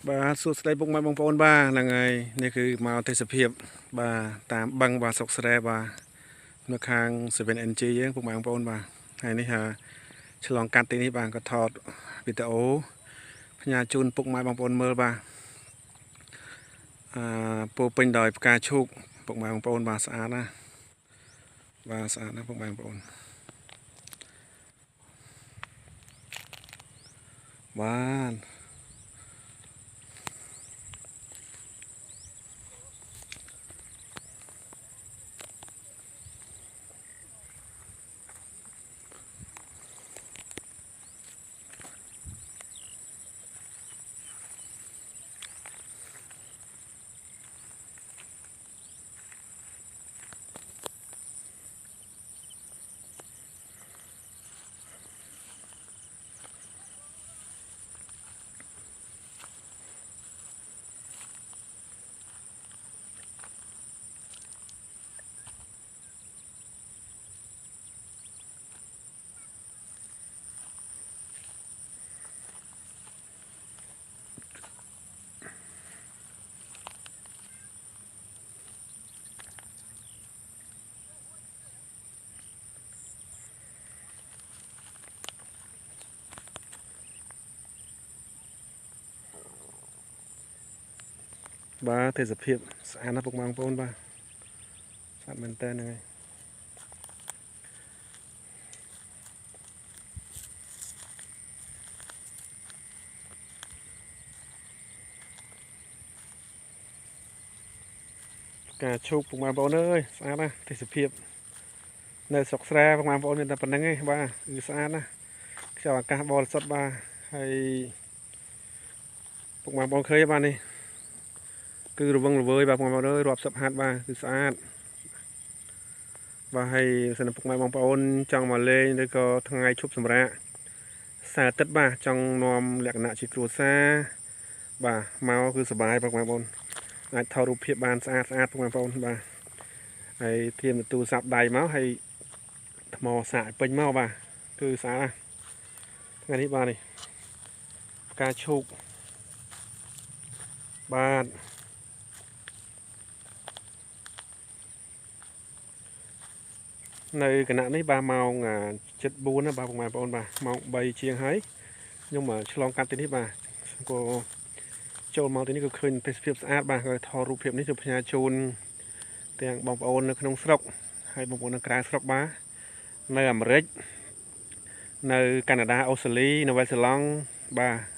បាទសួស្តីពុកម៉ែបងប្អូនបាទហ្នឹងហើយនេះគឺមកទេសភាពបាទតាមបឹងបាទស្រុកស្រែបាទនៅខាង 7NG យើងពុកម៉ែបងប្អូនបាទហើយនេះឆ្លងកាត់ទីនេះបាទក៏ថតវីដេអូផ្ញើជូនពុកម៉ែបងប្អូនមើលបាទពោពេញដោយផ្កាឈូកពុកម៉ែបងប្អូនបាទស្អាតណាបាទស្អាតណាពុកម៉ែបងប្អូនបាទបាទទេសភាពស្អាតណាពុកម៉ែបងប្អូនបាទស្អាតមែនតើហ្នឹងហើយការឈូកពុកម៉ែបងប្អូនអើយស្អាតណាទេសភាពនៅស្រុកស្រែពុកម៉ែបងប្អូនមានតែប៉ុណ្្នឹងឯងបាទគឺស្អាតណាខ្យល់អាកាសបរិសុទ្ធបាទហើយពុកម៉ែបងប្អូនឃើញបាទនេះគឺរវឹងរវើយបាទពុកម៉ែបងប្អូនអើយរាប់សិបហាត់បាទគឺស្អាតបាទហើយសិនពុកម៉ែបងប្អូនចង់មកលេងឬក៏ថ្ងៃឈប់សម្រាកសារអាទិត្យបាទចង់នាំលក្ខណៈជាគ្រួសារបាទមកគឺសុបាយបងប្អូនអាចថតរូបភាពបានស្អាតពុកបងប្អូនបាទហើយធៀមទូរស័ព្ទដៃមកហើយថ្មសាកពេញមកបាទគឺស្អាតណាស់ថ្ងៃនេះបាទនេះផ្កាឈូកបាទនៅគណៈនេះបាទម៉ោង7:04ណាបាទបងប្អូនបាទម៉ោង3ជាងហើយខ្ញុំឆ្លងកាត់ទីនេះបាទក៏ចូលមកទីនេះក៏ឃើញទេសភាពស្អាតបាទក៏ថតរូបភាពនេះទៅផ្ញើជូនទាំងបងប្អូននៅក្នុងស្រុកហើយបងប្អូននៅក្រៅស្រុកបាទនៅអាមេរិកនៅកាណាដាអូស្ត្រាលីនៅវ៉ែលសេឡង់បាទ